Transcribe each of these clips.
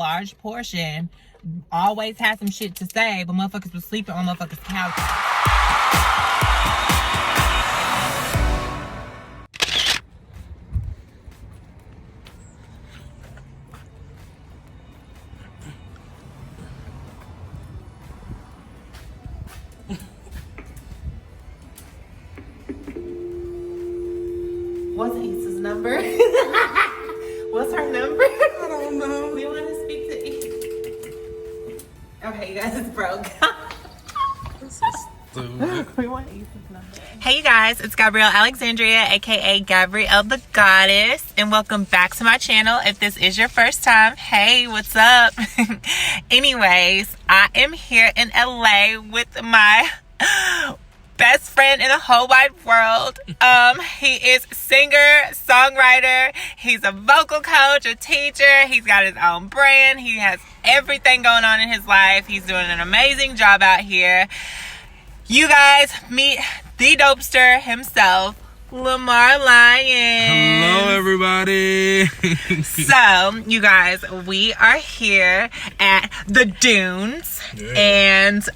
large portion. Always had some shit to say, but motherfuckers was sleeping on motherfuckers' couches. What's Issa's number? What's her number? I don't know. We want to speak to Issa. Okay, you guys, it's broke. This is stupid. We want Issa's number. Hey, you guys, it's Gabrielle Alexandria, aka Gabrielle the Goddess, and welcome back to my channel. If this is your first time, hey, what's up? Anyways, I am here in LA with my best friend in the whole wide world. He is singer, songwriter, he's a vocal coach, a teacher, he's got his own brand, he has everything going on in his life. He's doing an amazing job out here. You guys, meet the dopester himself, Lamar Lyons. Hello, everybody. So, you guys, we are here at the Dunes, and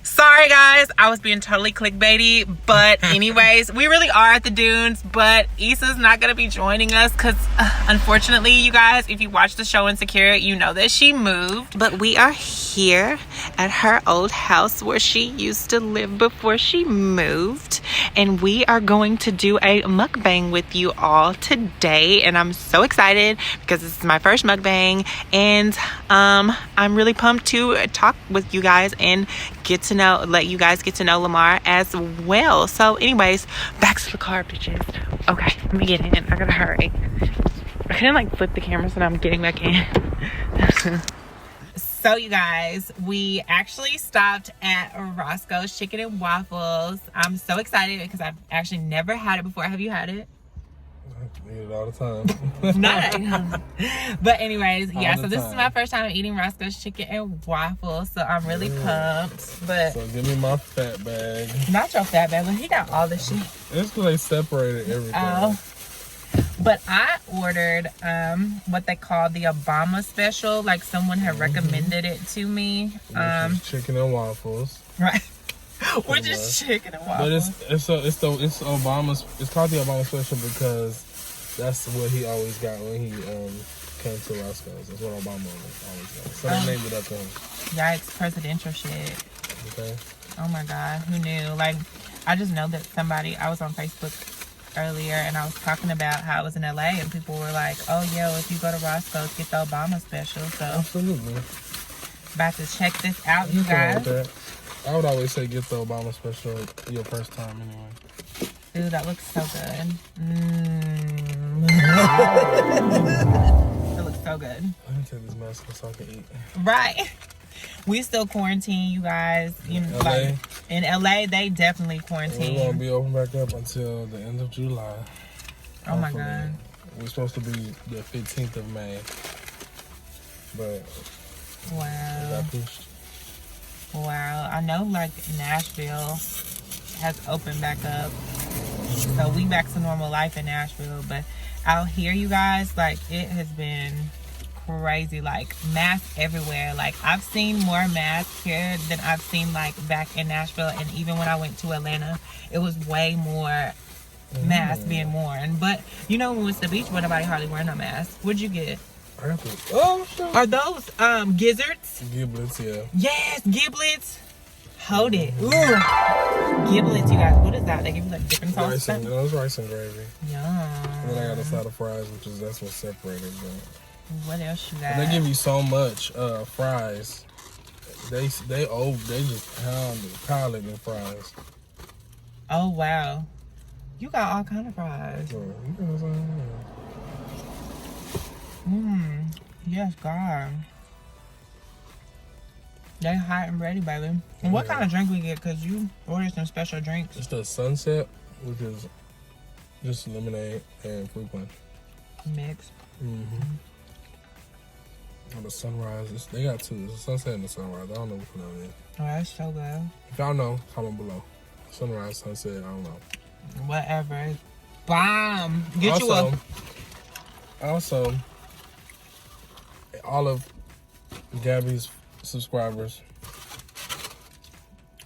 sorry guys, I was being totally clickbaity, but anyways, we really are at the Dunes, but Issa's not gonna be joining us because unfortunately, you guys, if you watch the show Insecure, you know that she moved. But we are here at her old house where she used to live before she moved, and we are going to do a mukbang with you all today, and I'm so excited because this is my first mukbang, and I'm really pumped to talk with you guys and let you guys get to know Lamar as well. So anyways, back to the car, bitches. Okay, let me get in. I gotta hurry. I couldn't like flip the camera, so now I'm getting back in. So you guys, we actually stopped at Roscoe's Chicken and Waffles. I'm so excited because I've actually never had it before. Have you had it? I eat it all the time. Nice. But anyways, yeah, so this is my first time eating Roscoe's Chicken and Waffles, so I'm really pumped. But so give me my fat bag. not your fat bag, but he got all the shit. It's because they separated everything. Oh. But I ordered what they call the Obama special. Like someone had recommended it to me. Which is chicken and waffles. Right. We're just chicken and waffles. But it's Obama's. It's called the Obama special because that's what he always got when he came to Roscoe's. That's what Obama always got. So they named it after him. Yikes! Presidential shit. Okay. Oh my God! Who knew? Like, I just know that I was on Facebook earlier and I was talking about how I was in LA and people were like, "Oh yeah, well, if you go to Roscoe's, get the Obama special." So absolutely. About to check this out, you guys. I would always say get the Obama special your first time anyway. Ooh, that looks so good. It looks so good. Let me take this mask off so I can eat. Right. We still quarantine, you guys. You know, LA? like, in LA, they definitely quarantine. We won't be open back up until the end of July. Oh my God. We're supposed to be the 15th of May. But wow. We got pushed. Wow, I know like Nashville has opened back up, so we back to normal life in Nashville, but out here, you guys, like it has been crazy, like masks everywhere. Like I've seen more masks here than I've seen like back in Nashville, and even when I went to Atlanta, it was way more masks being worn. But you know, when we went to the beach, nobody hardly wearing no mask. What'd you get? I got this. Oh, shit. Are those gizzards? Giblets, yeah. Yes, giblets. Hold it. Ooh. Giblets, you guys. What is that? They give you like different sauce? Those rice and gravy. Yum. And then I got a side of fries, that's what's separated. But what else you got? they give you so much fries. They just pound it in fries. Oh wow. You got all kind of fries. Yes, God. They hot and ready, baby. And what kind of drink we get? Because you ordered some special drinks. It's the Sunset, which is just lemonade and fruit punch. Mixed. Or the Sunrise. They got two. It's the Sunset and the Sunrise. I don't know which one that is. Oh, that's so good. If y'all know, comment below. Sunrise, Sunset, I don't know. Whatever. Bomb. Get Also, you a... Also, all of Gabby's subscribers,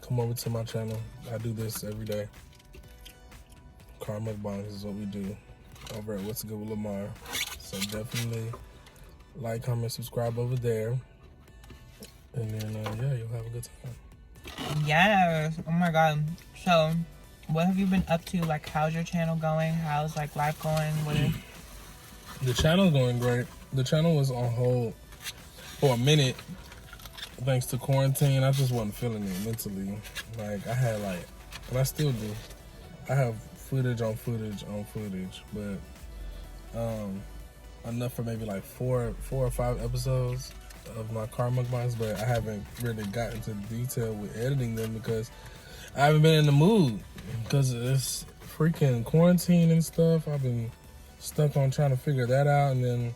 come over to my channel. I do this every day. Car Mukbang is what we do over at What's Good with Lamar. So definitely like, comment, subscribe over there. And then, yeah, you'll have a good time. Yes. Oh my God. So, what have you been up to? Like, how's your channel going? How's, like, life going? The channel's going great. The channel was on hold for a minute thanks to quarantine. I just wasn't feeling it mentally. Like, I had, like, and I still do. I have footage on footage on footage, but enough for maybe like four or five episodes of my car mukbangs, but I haven't really gotten to detail with editing them because I haven't been in the mood because it's freaking quarantine and stuff. I've been stuck on trying to figure that out, and then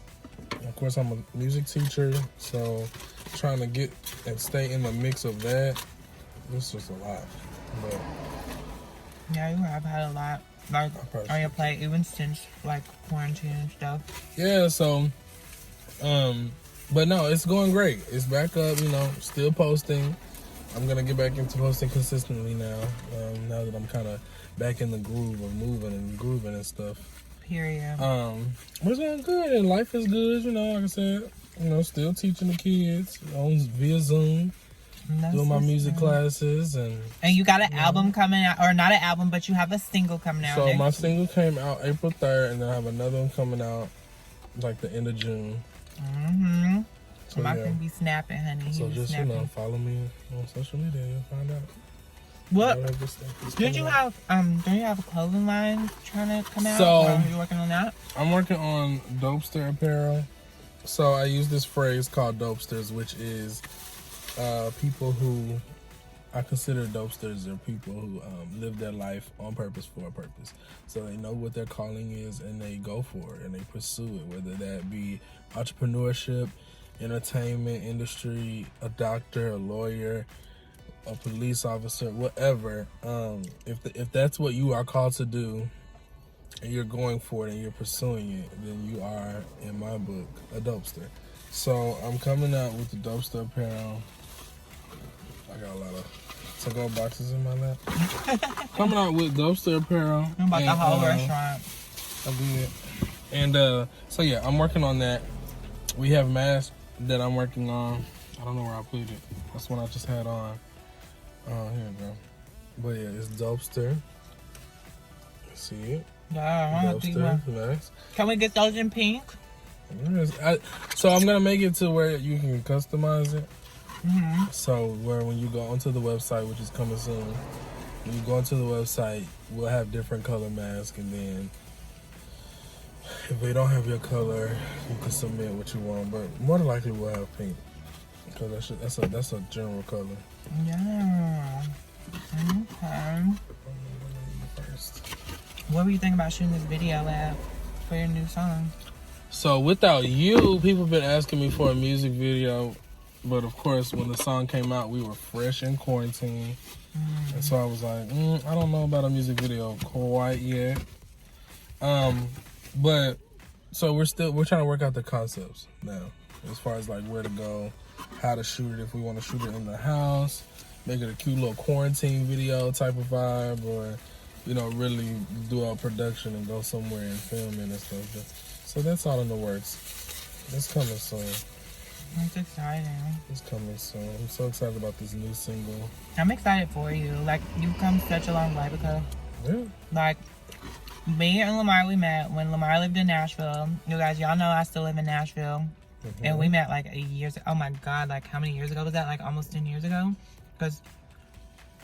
of course I'm a music teacher, so trying to get and stay in the mix of that, it's just a lot. But yeah, you have had a lot, like, on your plate, even since, like, quarantine and stuff. Yeah, so, but no, it's going great. It's back up, you know, still posting. I'm going to get back into posting consistently now, now that I'm kind of back in the groove of moving and grooving and stuff. Period. But it's going good, and life is good, you know, like I said, you know, still teaching the kids via Zoom. Doing my music classes, and you got an album coming out, or not an album, but you have a single coming out. So my single came out April 3rd, and then I have another one coming out like the end of June. So my can be snapping, honey. So just snapping. You know, follow me on social media, you'll find out. What did you have? Don't you have a clothing line trying to come out? So are you working on that? I'm working on dopester apparel. So I use this phrase called dopesters, which is people who I consider dopesters are people who live their life on purpose for a purpose. So they know what their calling is and they go for it and they pursue it, whether that be entrepreneurship, entertainment industry, a doctor, a lawyer, a police officer, whatever. If that's what you are called to do and you're going for it and you're pursuing it, then you are, in my book, a dopester. So I'm coming out with the dopester apparel. I got a lot of to-go boxes in my lap. Coming out with dopester apparel. About the whole restaurant. I did. And so yeah, I'm working on that. We have masks that I'm working on. I don't know where I put it. That's one I just had on. Oh, here we go. But yeah, it's dopester. See it? Yeah, dopester mask. Can we get those in pink? So I'm gonna make it to where you can customize it. So where when you go onto the website, which is coming soon, when you go onto the website, we'll have different color masks, and then if they don't have your color, you can submit what you want. But more than likely, we'll have pink because that's a general color. Yeah. Okay. First. What were you thinking about shooting this video at for your new song? So Without You, people have been asking me for a music video, but of course when the song came out, we were fresh in quarantine, and so I was like, I don't know about a music video quite yet. But so we're trying to work out the concepts now, as far as like where to go, how to shoot it, if we want to shoot it in the house, make it a cute little quarantine video type of vibe, or you know, really do our production and go somewhere and film it and stuff. So that's all in the works. It's coming soon. That's exciting. It's coming soon. I'm so excited about this new single. I'm excited for you. Like, you've come such a long way because, like, me and Lamar, we met when Lamar lived in Nashville. You guys, y'all know I still live in Nashville. And we met like 8 years. Oh my God, like how many years ago was that? Like almost 10 years ago? Because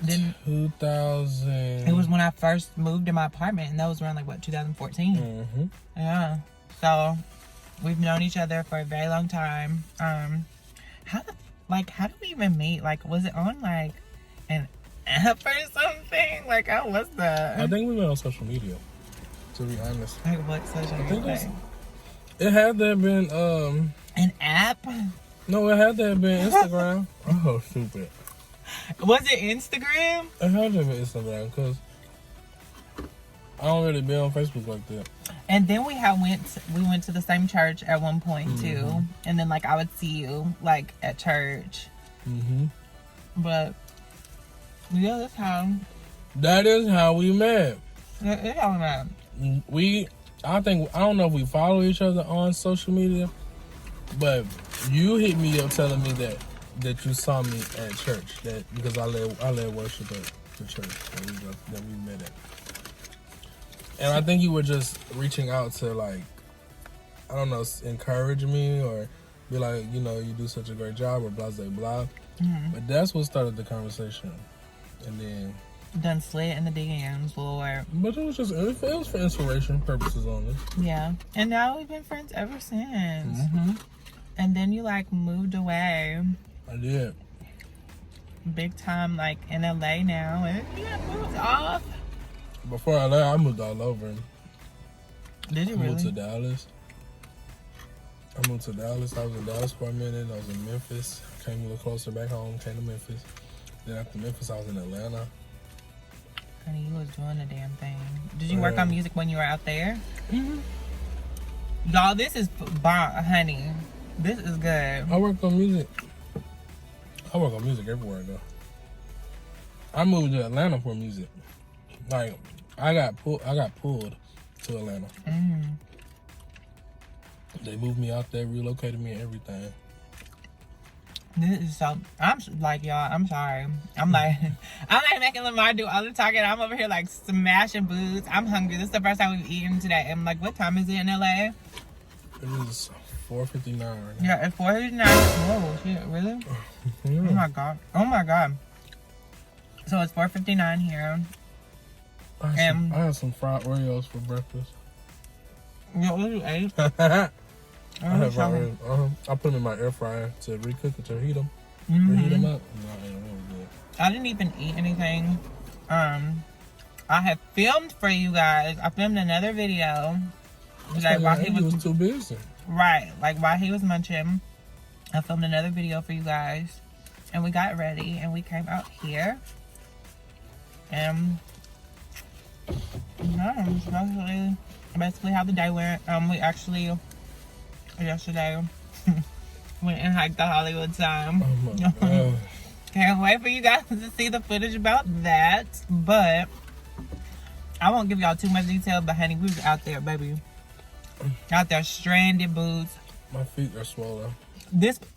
2000. It was when I first moved in my apartment, and that was around like what, 2014. Yeah. So we've known each other for a very long time. How do we even meet? Like, was it on like an app or something? Like, how was that? I think we met on social media, to be honest. Like what social media? It had to have been an app. No, it had to have been Instagram. Oh, stupid. Was it Instagram? It had to have been Instagram because I don't really be on Facebook like that. And then we went to the same church at one point too, and then like I would see you like at church. But yeah, that is how we met. That's how we met. I don't know if we follow each other on social media, but you hit me up telling me that you saw me at church, that because I led worship at the church that we met at. And I think you were just reaching out to, like, I don't know, encourage me or be like, you know, you do such a great job or blah, blah, blah. But that's what started the conversation. And then... Done slid in the DMs, Lord. But it was for inspiration purposes only. Yeah. And now we've been friends ever since. And then you, like, moved away. I did. Big time, like, in LA now. And you moved off. Before I left, I moved all over. Did you really? I moved to Dallas. I was in Dallas for a minute. I was in Memphis. Came a little closer back home. Came to Memphis. Then after Memphis, I was in Atlanta. Honey, you was doing the damn thing. Did you work on music when you were out there? Y'all, this is honey. This is good. I work on music. I work on music everywhere I go. I moved to Atlanta for music. Like, I got pulled to Atlanta. They moved me out there, relocated me and everything. This is so, I'm like, y'all, I'm sorry. I'm like making Lamar do all the talking. I'm over here like smashing boots. I'm hungry. This is the first time we've eaten today. I'm like, what time is it in LA? It is 4:59 right now. Yeah, it's 4:59. Whoa, shit, really? Yeah. Oh my god. So it's 4:59 here. I had some fried Oreos for breakfast. What you ate? I have fried Oreos. I put them in my air fryer to recook it, to heat them. Reheat them up. No, it was good. I didn't even eat anything. I had filmed for you guys. I filmed another video. Like while he was too busy. Right. Like while he was munching, I filmed another video for you guys. And we got ready and we came out here. And yeah, basically how the day went. We actually yesterday went and hiked the Hollywood sign. Oh my God. Can't wait for you guys to see the footage about that. But I won't give y'all too much detail, but honey, we was out there, baby. Out there, stranded boots. My feet are swollen.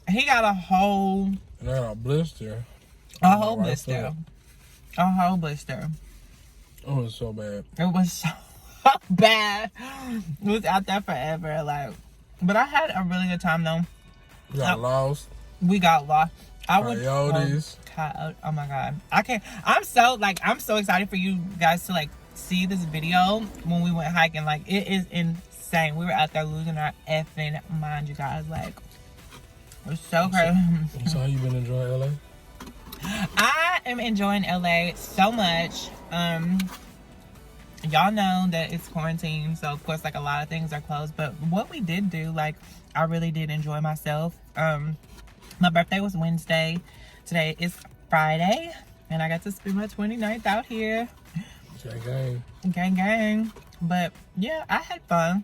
He got a whole... And I got a blister. A whole blister. A whole blister. It was so bad. It was so bad. It was out there forever, like... But I had a really good time, though. We got lost. We got lost. Coyotes. Oh my God. I'm so excited for you guys to, like, see this video when we went hiking. Like, it is insane. We were out there losing our effing mind, you guys. Like, it was so crazy. So how you been enjoying LA? I am enjoying LA so much. Y'all know that it's quarantine, so of course, like, a lot of things are closed. But what we did do, like, I really did enjoy myself. My birthday was Wednesday. Today is Friday, and I got to spend my 29th out here. Gang gang. But yeah, I had fun.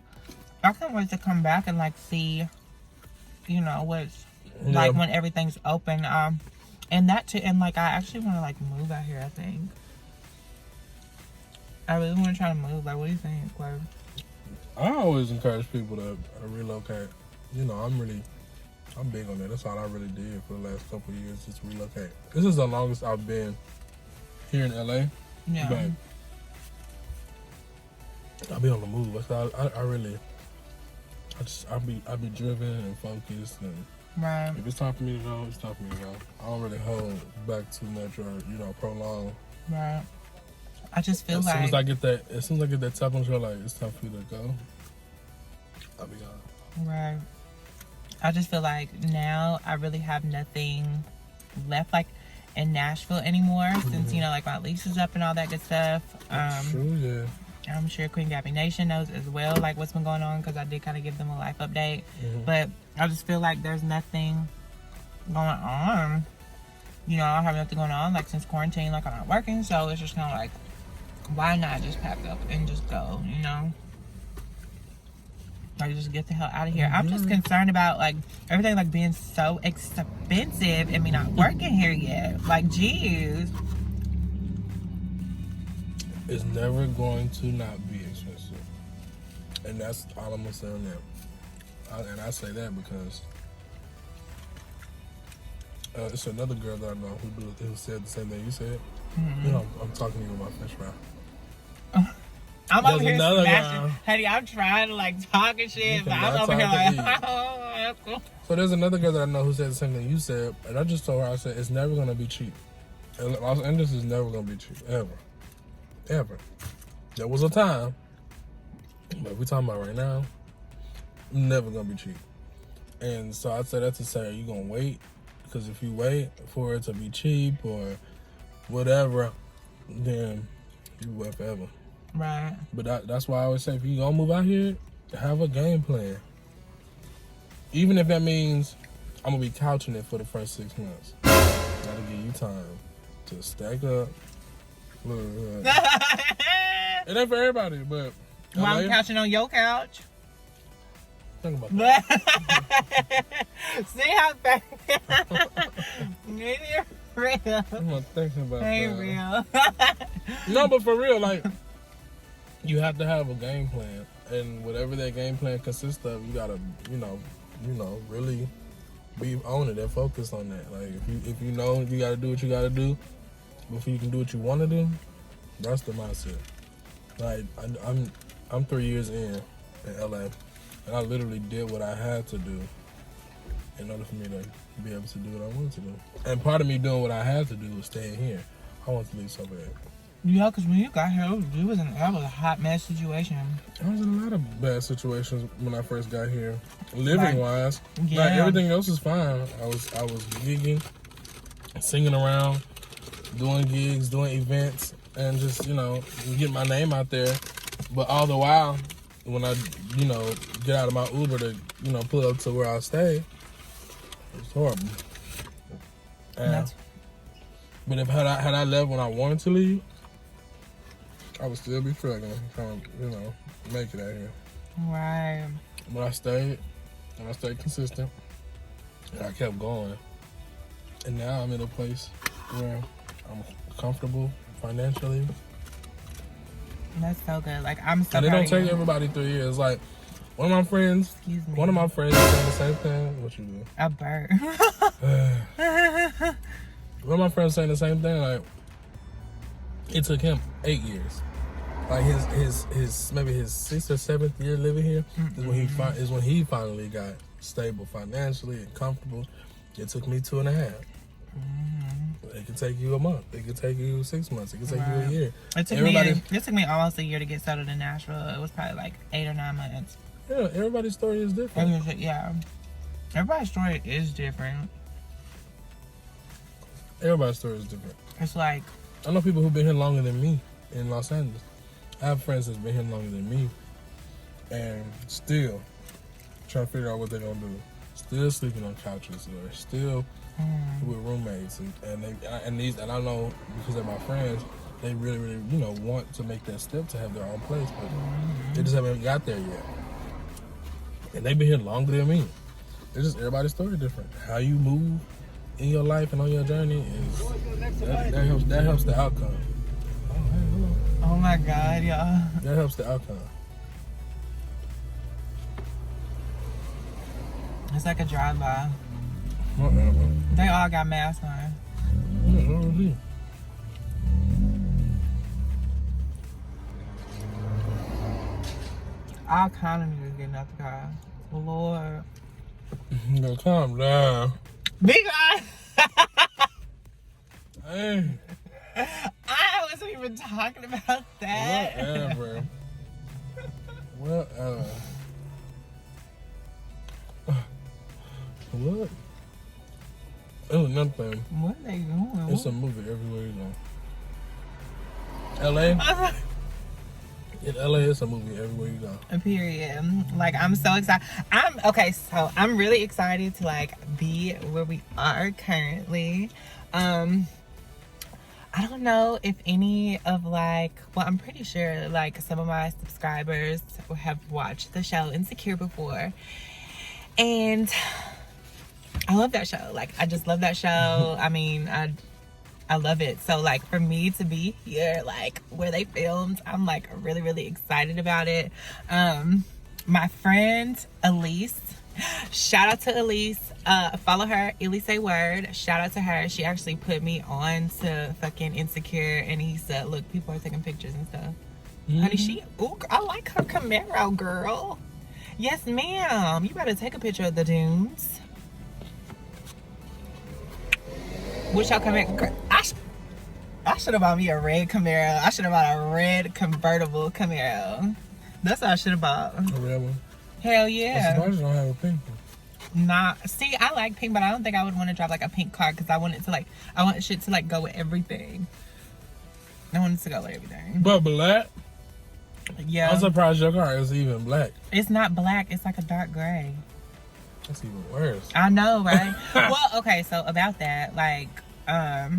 I can't wait to come back and, like, see, you know, what's like when everything's open. And that too, and like I actually want to, like, move out here. I think I really want to try to move. Like, what do you think, Claire? I always encourage people to relocate. You know, I'm big on that. That's all I really did for the last couple of years, just relocate. This is the longest I've been here in LA. Yeah. But I'll be on the move. I'll be driven and focused, and Right. if it's time for me to go, it's time for me to go. I don't really hold back too much or, you know, prolong. Right. I just feel as like soon as I get that tap on the shoulder, like, it's time for you to go, I'll be gone. Right. I just feel like now I really have nothing left, like, in Nashville anymore, since, you know, like, my lease is up and all that good stuff. True, yeah. I'm sure Queen Gabby Nation knows as well, like, what's been going on, because I did kind of give them a life update. But I just feel like there's nothing going on. You know, I don't have nothing going on, like, since quarantine, like, I'm not working, so it's just kind of like, why not just pack up and just go, you know? Or just get the hell out of here. I'm just concerned about like everything like being so expensive and me not working here yet. Like, geez. It's never going to not be expensive. And that's all I'm gonna say on that. And I say that because it's another girl that I know who said the same thing you said. Mm-hmm. You know, I'm talking to you about fish fry. I'm over here smashing. Honey, I'm trying to like talk and shit, but I'm over here like, oh, that's cool. So there's another girl that I know who said the same thing you said, and I just told her, I said, it's never gonna be cheap. And Los Angeles is never gonna be cheap, ever. Ever. There was a time, but we're talking about right now, never gonna be cheap. And so I said that to say, are you gonna wait? Because if you wait for it to be cheap or whatever, then you wait forever. Right. But that's why I always say, if you gonna move out here, have a game plan. Even if that means I'm gonna be couching it for the first 6 months. Gotta give you time to stack up. Look. It ain't for everybody, but while I'm couching on your couch. Think about that. See how fast. Real. I'm not thinking about ain't that. Real. No, but for real, like, you have to have a game plan, and whatever that game plan consists of, you gotta, you know, really be on it and focus on that. Like, if you know you gotta do what you gotta do before you can do what you want to do, that's the mindset. Like, I'm 3 years in LA, and I literally did what I had to do in order for me to be able to do what I wanted to do. And part of me doing what I had to do was staying here. I want to leave so bad. Yeah, because when you got here, that was a hot mess situation. I was in a lot of bad situations when I first got here, living wise. Yeah. Like, everything else is fine. I was gigging, singing around, doing gigs, doing events, and just, you know, getting my name out there. But all the while, when I, you know, get out of my Uber to, you know, pull up to where I stay, it was horrible. But had I left when I wanted to leave, I would still be struggling, trying to, you know, make it out here. Right. But I stayed, and I stayed consistent, and I kept going. And now I'm in a place where I'm comfortable financially. That's so good. Like, I'm so And it don't take everybody 3 years. Like, one of my friends is saying the same thing. What you do? A bird. One of my friends saying the same thing. Like, it took him 8 years. Like, his maybe his 6th or 7th year living here is when he finally got stable financially and comfortable. It took me 2.5. Mm-hmm. It could take you a month. It could take you 6 months. It could take you a year. It took me almost a year to get settled in Nashville. It was probably like 8 or 9 months. Yeah, everybody's story is different. Yeah, everybody's story is different. Everybody's story is different. It's like, I know people who've been here longer than me in Los Angeles. I have friends that's been here longer than me, and still trying to figure out what they're gonna do. Still sleeping on couches, or still with roommates, and I know because they're my friends, they really, really, you know, want to make that step to have their own place, but they just haven't got there yet. And they've been here longer than me. It's just everybody's story different. How you move in your life and on your journey is that helps the outcome. Oh, hey, hello. Oh my God, y'all. That helps the outcome. It's like a drive-by. Whatever. They all got masks on. All kind of niggas getting out the car. Lord. No, calm down. Big eye. Hey. I wasn't even talking about that. Whatever. Whatever. What? Oh, nothing. What are they doing? It's a movie everywhere you go. LA? In LA, it's a movie everywhere you go. Period. Like, I'm so excited. I'm really excited to like be where we are currently. I don't know if any of like, well, I'm pretty sure like some of my subscribers have watched the show Insecure before. And I love that show. Like, I just love that show. I mean, I love it. So like for me to be here, like where they filmed, I'm like really, really excited about it. My friend Elise, shout out to Elise. Follow her, Elise Word. Shout out to her. She actually put me on to fucking Insecure, and he said, look, people are taking pictures and stuff. Honey, ooh, I like her Camaro, girl. Yes, ma'am. You better take a picture of the dunes. Wish y'all come in. I should have bought me a red Camaro. I should have bought a red convertible Camaro. That's what I should have bought. A red one? Hell yeah. I'm surprised you don't have a pink one. Nah, see, I like pink, but I don't think I would want to drive like a pink car because I want it to like, I want shit to like go with everything. I want it to go with everything. But black? Yeah. I'm surprised your car is even black. It's not black. It's like a dark gray. That's even worse. I know, right? Well, okay, so about that, like, I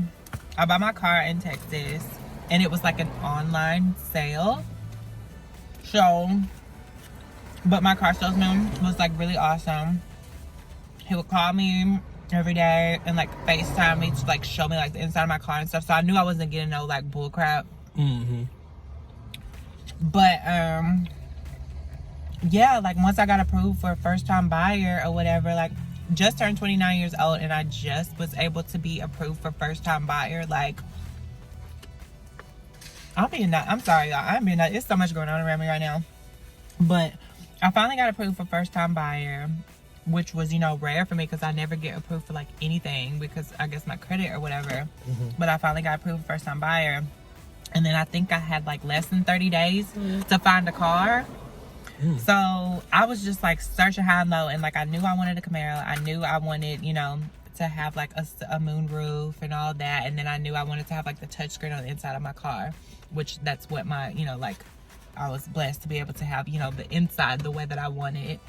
bought my car in Texas, and it was like an online sale. So, but my car salesman was like really awesome. He would call me every day and like FaceTime me to like show me like the inside of my car and stuff. So I knew I wasn't getting no like bull crap. But yeah, like once I got approved for a first time buyer or whatever, like just turned 29 years old and I just was able to be approved for first time buyer. Like, I'm sorry y'all, I'm being nuts. It's so much going on around me right now. But I finally got approved for first time buyer, which was, you know, rare for me because I never get approved for like anything because I guess my credit or whatever. But I finally got approved for first time buyer. And then I think I had like less than 30 days to find a car. So I was just like searching high and low, and like I knew I wanted a Camaro. I knew I wanted, you know, to have like a moon roof and all that. And then I knew I wanted to have like the touchscreen on the inside of my car, which that's what my, you know, like I was blessed to be able to have, you know, the inside the way that I wanted.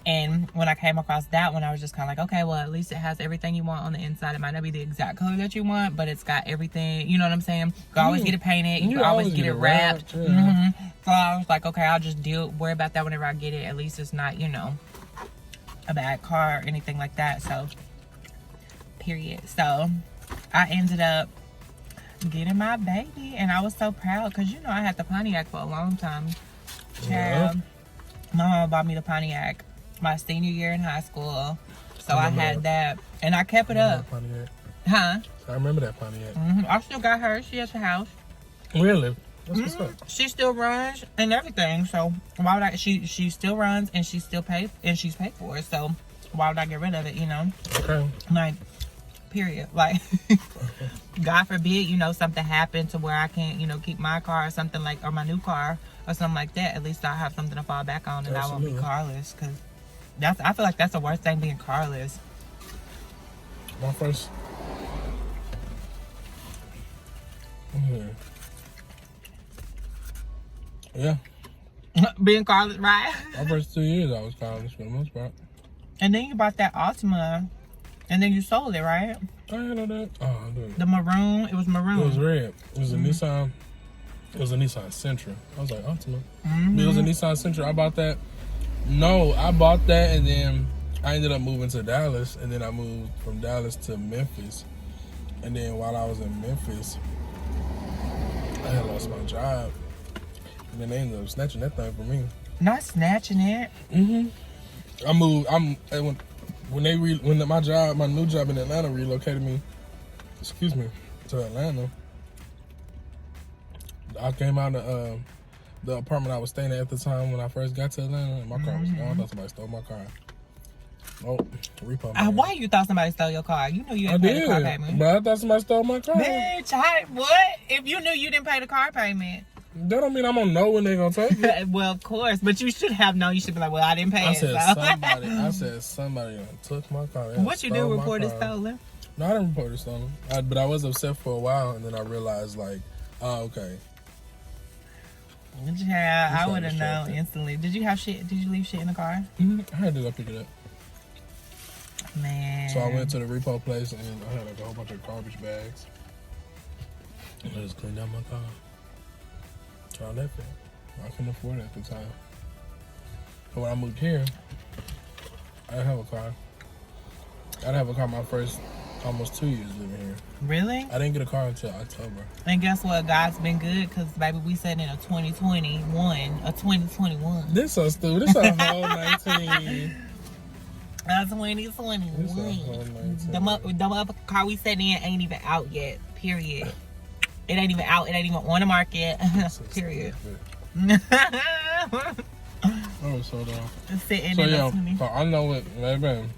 And when I came across that one, I was just kind of like, okay, well, at least it has everything you want on the inside. It might not be the exact color that you want, but it's got everything. You know what I'm saying? You can always get it painted. You can always get it wrapped. So I was like, okay, I'll just worry about that whenever I get it. At least it's not, you know, a bad car or anything like that. So, period. So, I ended up getting my baby. And I was so proud because, you know, I had the Pontiac for a long time. Child, my mama bought me the Pontiac my senior year in high school, so I had that, and I kept it up. Huh? I remember that Pontiac. I still got her. She has a house. Really? That's what's up. She still runs and everything. So why would I? She still runs and she still paid and she's paid for it. So why would I get rid of it? You know? Okay. Like, period. Like, God forbid, you know, something happened to where I can't, you know, keep my car or something like, or my new car or something like that. At least I have something to fall back on, and I won't be carless because. I feel like that's the worst thing, being carless. My first. Yeah. Being carless, right? My first 2 years I was carless for the most part. And then you bought that Altima, and then you sold it, right? I know that. Oh, I do. The maroon, it was maroon. It was red. It was a Nissan. It was a Nissan Sentra. I was like, Altima. It was a Nissan Sentra. I bought that. No, I bought that, and then I ended up moving to Dallas, and then I moved from Dallas to Memphis. And then while I was in Memphis, I had lost my job, and then they ended up snatching that thing from me. Not snatching it. I moved. When my new job in Atlanta relocated me. To Atlanta. I came out of the apartment I was staying at the time when I first got to Atlanta, and my car was gone. I thought somebody stole my car. Oh, repo. Why you thought somebody stole your car? You knew you didn't pay the car payment. But I thought somebody stole my car. Bitch, what? If you knew you didn't pay the car payment? That don't mean I'm gonna know when they gonna take it. Well, of course, but you should have known. You should be like, well, I didn't pay it. I said somebody took my car. What you do? Report it stolen? No, I didn't report it stolen. But I was upset for a while, and then I realized, like, oh, okay. Yeah, I would have known instantly. Did you have shit? Did you leave shit in the car? I had to go pick it up. Man. So I went to the repo place, and I had like a whole bunch of garbage bags. I just cleaned out my car. Try that fit. I couldn't afford it at the time. But when I moved here, I didn't have a car. I didn't have a car my first almost 2 years living here. Really? I didn't get a car until October. And guess what? God's been good because, baby, we sitting in a 2021. A 2021. This so stupid. This a whole 19. A 2021. This a whole 19. The motherfucking car we sitting in ain't even out yet. Period. It ain't even out. It ain't even on the market. Period. Oh, so dumb. Sitting So in yeah, a 20. so I know it, man.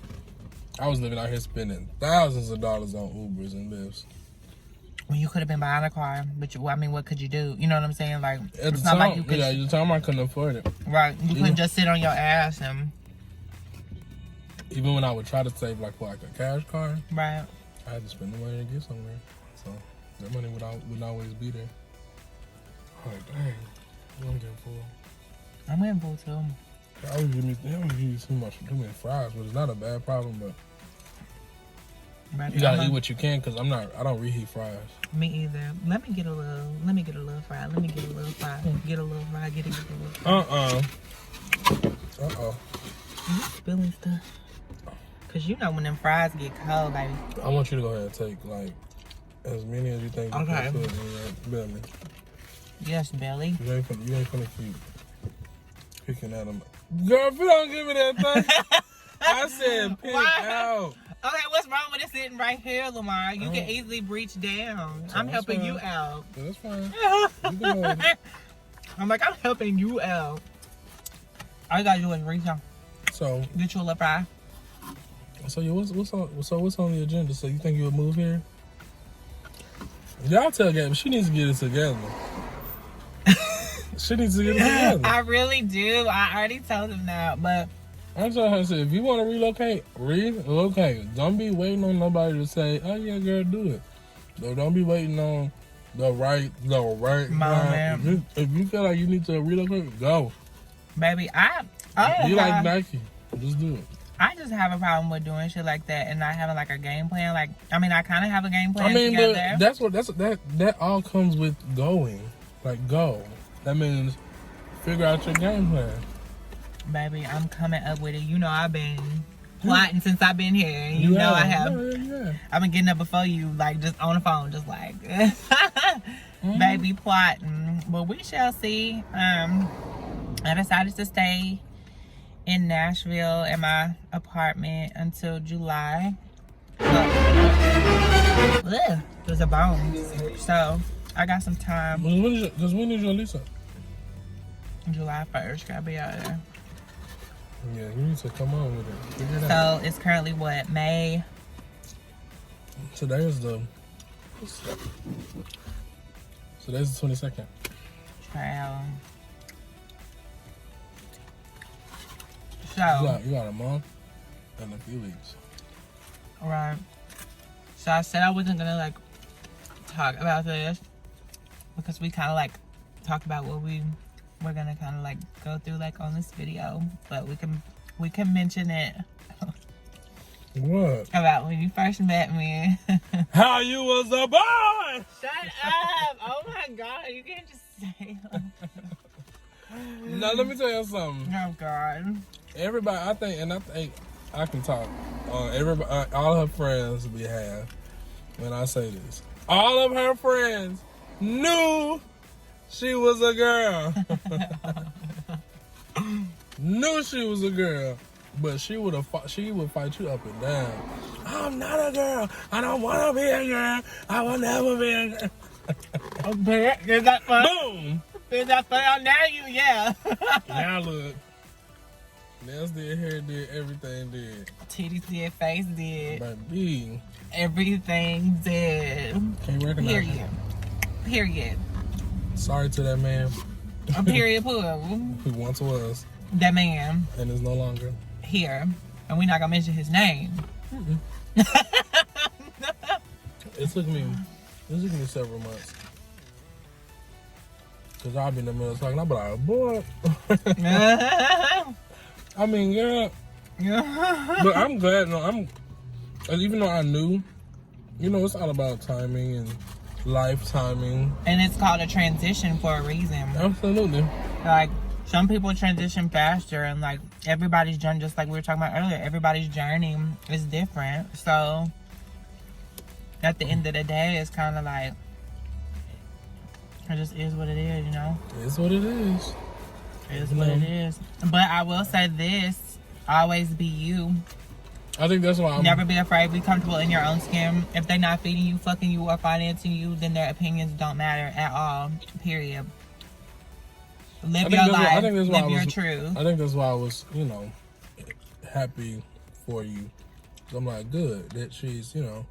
I was living out here spending thousands of dollars on Ubers and Lyfts. Well, you could have been buying a car, but I mean, what could you do? You know what I'm saying? Like, At it's the not time, like you could. yeah, at the time I couldn't afford it. Right. You couldn't just sit on your ass and. Even when I would try to save like a cash car, Right. I had to spend the money to get somewhere. So that money wouldn't always be there. I'm like, dang, I'm getting full. I'm getting full too. I always give me too many fries, but it's not a bad problem. But Right. you gotta eat what you can, cause I don't reheat fries. Me either. Let me get a little fry. Let me get a little fry. Get a little fry. Get a little fry. You spilling stuff. Cause you know when them fries get cold, baby. I want you to go ahead and take like as many as you think you Okay. can fit in your belly. Yes, Belly. You ain't finna keep picking at them. Girl, if you don't give me that thing, I said pick out. Okay, what's wrong with it sitting right here, Lamar? You can easily reach down. I'm That's helping fine. you out. That's fine. You can hold it. I'm like, I'm helping you out. All you gotta do is reach out. So, Get you a little fry. so yeah, what's on the agenda? So you think you'll move here? Y'all tell Gabby she needs to get it together. She needs to get it together. I really do. I already told him that, but I told her, I said, if you want to relocate. Don't be waiting on nobody to say, oh yeah, girl, do it. So don't be waiting on the right moment. If you feel like you need to relocate, go. baby, Be like Nike. Just do it. I just have a problem with doing shit like that and not having like a game plan. Like, I mean, I kind of have a game plan together. But that all comes with going. Like, go. That means figure out your game plan. Baby, I'm coming up with it. You know, I've been plotting since I've been here. And you know I have. Yeah. I've been getting up before you, like, just on the phone, just like, baby, plotting. But we shall see. I decided to stay in Nashville in my apartment until July. There's a bone. So, I got some time. Because when is your lease up? July 1st, gotta be out there. Yeah, you need to come on with it. Figure it out. So, it's currently what, May? Today's the 22nd. Trial. So, You got a month and a few weeks. right. So I said I wasn't gonna like talk about this because we kind of like talk about what we're gonna kind of like go through like on this video, but we can mention it. What? About when you first met me. How you was a boy! Shut up! Oh my God, you can't just say. Now let me tell you something. Oh God. Everybody, I think I can talk on everybody, all her friends' behalf when I say this. All of her friends knew she was a girl. Knew she was a girl, but she would fight you up and down. I'm not a girl. I don't want to be a girl. I will never be a girl. Okay, is that fun? Boom. Is that fun? Now yeah. Now look. Nails did, hair did, everything did. Titties did, face did. Baby. Everything did. Can't recognize you. Period. Sorry to that man A period poo. who once was That man and is no longer. here. And we're not gonna mention his name. It took me several months. Cause I'll be in the middle of talking, I'll be like, boy. I mean, yeah. But I'm glad, even though I knew, it's all about timing and life timing. And it's called a transition for a reason. Absolutely. Like, some people transition faster, and like everybody's journey, just like we were talking about earlier, everybody's journey is different. So at the end of the day, it's kind of like, it just is what it is, you know? It is what it is. It is what it is. But I will say this, always be you. I think that's why Never be afraid. Be comfortable in your own skin. If they're not feeding you, fucking you, or financing you, then their opinions don't matter at all. Period. Live your life. Live your truth. I think that's why I was, you know, happy for you. I'm like, good that she's, you know,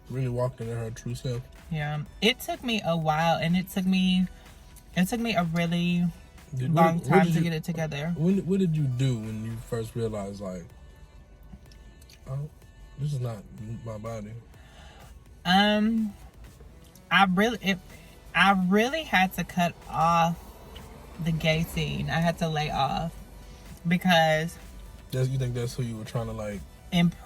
really walking in her true self. Yeah. It took me a while, and it took me a really long time to get it together. What did you do when you first realized, like, oh, this is not my body? I really had to cut off the gay scene. I had to lay off because. You think that's who you were trying to like?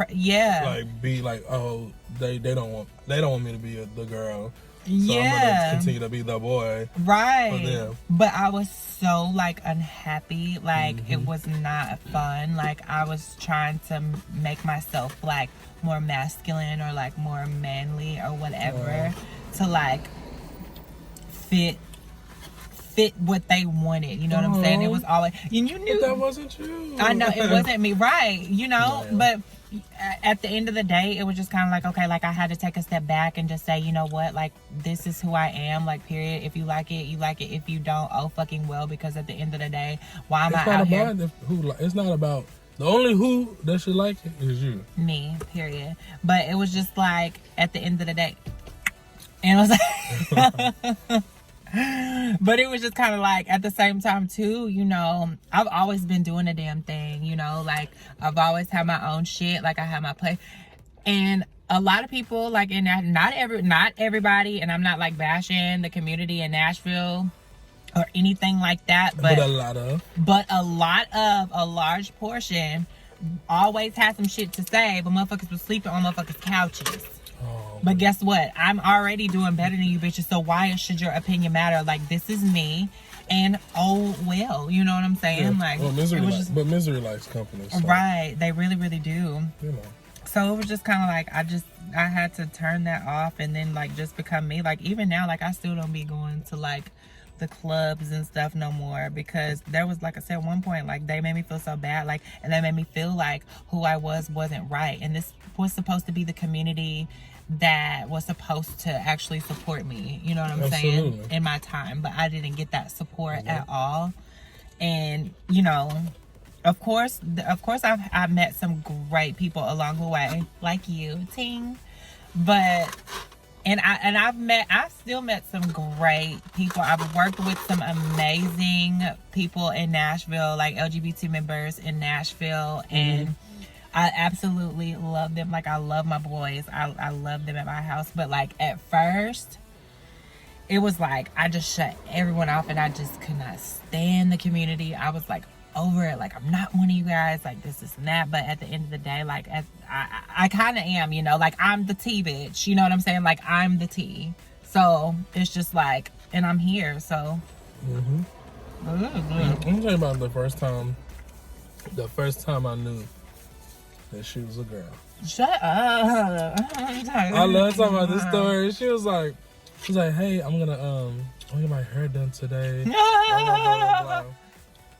Yeah. Like be like, oh, they don't want me to be the girl. So yeah. I'm gonna continue to be the boy. Right. For them. But I was so like unhappy. Like it was not fun. Like I was trying to make myself like more masculine or like more manly or whatever to like fit what they wanted. You know what I'm saying? It was always, and you knew but that wasn't you. I know it wasn't me, right? You know, but at the end of the day, it was just kind of like, okay, like I had to take a step back and just say, you know what, like this is who I am, like period. If you like it, you like it. If you don't, oh fucking well, because at the end of the day, why am I out here? It's not about the only who that should like it is you. Me, period. But it was just like at the end of the day, and it was like. But it was just kind of like at the same time too, you know, I've always been doing a damn thing, you know, like I've always had my own shit, like I have my place, and a lot of people like in that, not everybody, and I'm not like bashing the community in Nashville or anything like that, but a large portion always had some shit to say, but motherfuckers was sleeping on motherfuckers' couches. But guess what? I'm already doing better than you bitches, so why should your opinion matter? Like, this is me, and oh well, you know what I'm saying? Yeah. Like, well, misery likes company. So. Right, they really, really do. You know. So it was just kind of like, I had to turn that off and then like just become me. Like even now, like I still don't be going to like the clubs and stuff no more, because there was, like I said, one point, like they made me feel so bad, like, and they made me feel like who I wasn't right, and this was supposed to be the community that was supposed to actually support me, you know what I'm saying, in my time, but I didn't get that support at all. And you know, of course I've met some great people along the way, like you, Ting, but I've still met some great people. I've worked with some amazing people in Nashville, like LGBT members in Nashville, and I absolutely love them. Like I love my boys. I love them at my house. But like at first, it was like I just shut everyone off, and I just could not stand the community. I was like over it. Like I'm not one of you guys. Like this and that. But at the end of the day, like I kind of am. You know, like I'm the T bitch. You know what I'm saying? Like I'm the T. So it's just like, and I'm here. So. I'm talking about the first time I knew that she was a girl. Shut up. I love talking about this story. She was like, hey, I'm gonna get my hair done today. Blah, blah, blah, blah.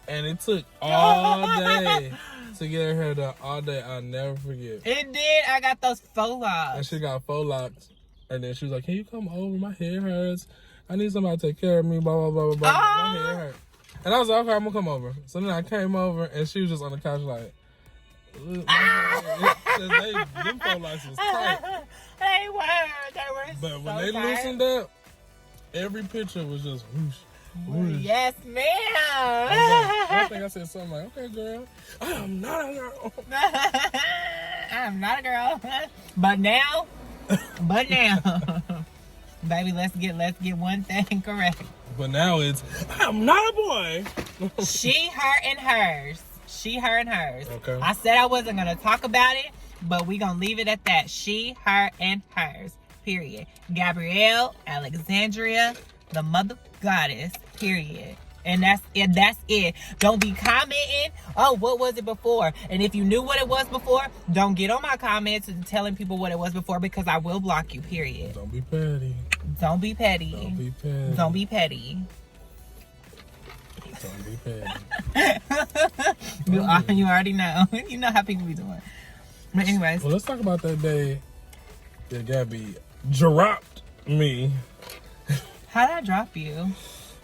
And it took all day to get her hair done. All day. I'll never forget. It did. I got those faux locks. And she got faux locks. And then she was like, can you come over? My hair hurts. I need somebody to take care of me. Blah, blah, blah, blah, blah. My hair hurts. And I was like, okay, I'm gonna come over. So then I came over, and she was just on the couch like, them faux locks was tight. They were But so when they tight. loosened up, every picture was just whoosh, whoosh. Yes, ma'am. I think I said something like, okay, girl, I am not a girl. I'm not a girl. But now, baby, let's get one thing correct. But now it's, I'm not a boy. She, her, and hers. She, her, and hers. Okay. I said I wasn't going to talk about it, but we going to leave it at that. She, her, and hers. period. Gabrielle Alexandria, the mother goddess, period. And that's it. Don't be commenting, oh, what was it before? And if you knew what it was before, don't get on my comments and telling people what it was before, because I will block you, period. Don't be petty. Don't be petty. Don't be petty. Don't be petty. Don't be petty. You already know. You know how people be doing. But anyways. Well, let's talk about that day that Gabby dropped me. How did I drop you?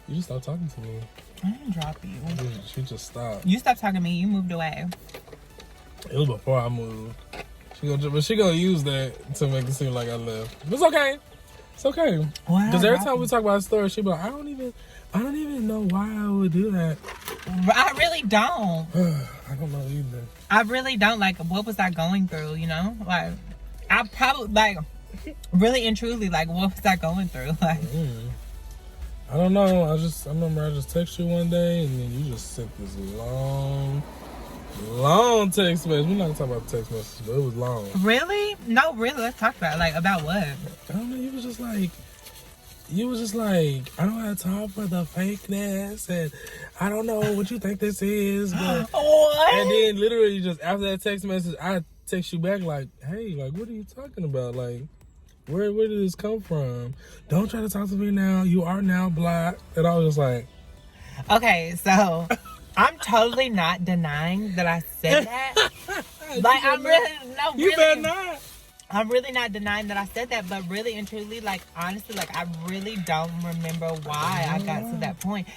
You just stopped talking to me. I didn't drop you. She just stopped. You stopped talking to me. You moved away. It was before I moved. She gonna use that to make it seem like I left. But it's okay. It's okay. Because every time we talk about a story, she be like, I don't even know why I would do that. I really don't. I don't know either. I really don't. Like, what was I going through, you know? Like, I probably, like, really and truly, like, what was I going through? Like, I don't know. I remember I just texted you one day, and then you just sent this long text message. We're not gonna talk about the text message, but it was long. Really? No, really. Let's talk about it. Like, about what? I don't know. You was just like, I don't have time for the fakeness, and I don't know what you think this is. But What? And then literally just after that text message, I text you back like, hey, like, what are you talking about? Like, where did this come from? Don't try to talk to me now. You are now blocked. And I was just like, okay, so I'm totally not denying that I said that. Like, I'm really, no, you really. better not. I'm really not denying that I said that, but really and truly, like, honestly, like, I really don't remember why I got to that point.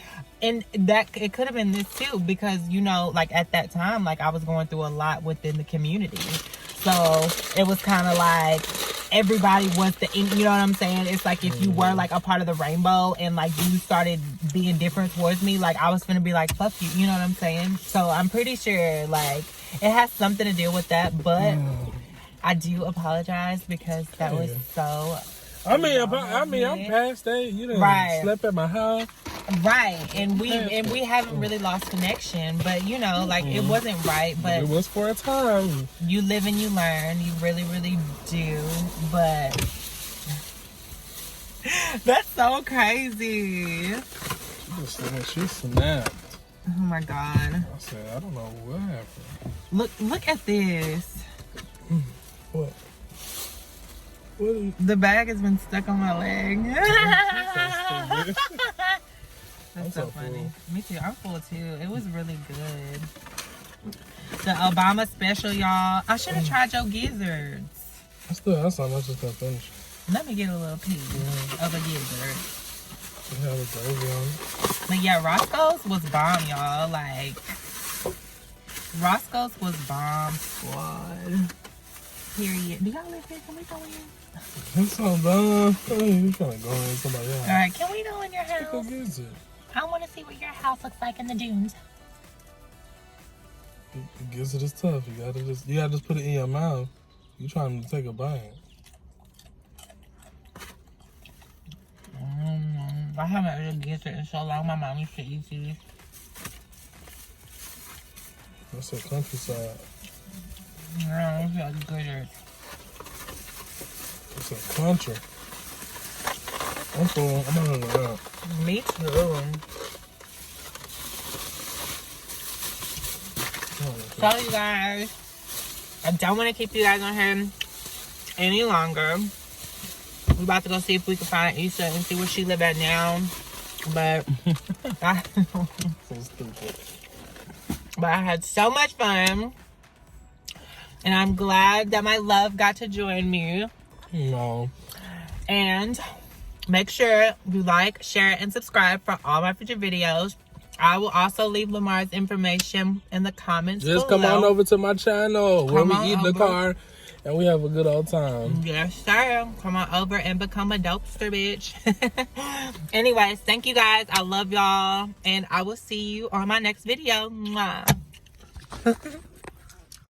And that, it could have been this too, because, you know, like, at that time, like, I was going through a lot within the community. So it was kind of like everybody was you know what I'm saying? It's like if you were like a part of the rainbow and like you started being different towards me, like I was gonna be like, fuck you, you know what I'm saying? So I'm pretty sure like it has something to do with that, but I do apologize because that was so. I'm past that. You done slept at my house. Right, and we haven't really lost connection, but you know, like it wasn't right, but it was for a time. You live and you learn, you really, really do, but that's so crazy. She snapped. Oh my god. I said, I don't know what happened. Look at this. What? The bag has been stuck on my leg. That's so funny. Me too. I'm full too. It was really good. The Obama special, y'all. I should have tried your gizzards. That's how much it's gonna finish. Let me get a little piece of a gizzard. Yeah, the gravy on it. But yeah, Roscoe's was bomb, y'all. Like, Roscoe's was bomb squad. Period. Do y'all live here? Can we go in? It's so dumb. You trying to go in somebody else. Alright, can we go in your house? What is it? I want to see what your house looks like in the dunes. The gizzard is tough. You gotta just put it in your mouth. You trying to take a bite. I haven't really gizzard in so long. My mom used to eat these. That's a countryside. No, it's like gizzard. It's a country. I'm full. I'm not gonna go out. Me too. So you guys, I don't want to keep you guys on here any longer. We're about to go see if we can find Issa and see where she live at now. But So stupid. But I had so much fun. And I'm glad that my love got to join me. No. And make sure you like, share, and subscribe for all my future videos. I will also leave Lamar's information in the comments Just below. come on over to my channel where we eat in the over. car and we have a good old time. Yes, sir. Come on over and become a dopester, bitch. Anyways, thank you guys. I love y'all. And I will see you on my next video. Mwah.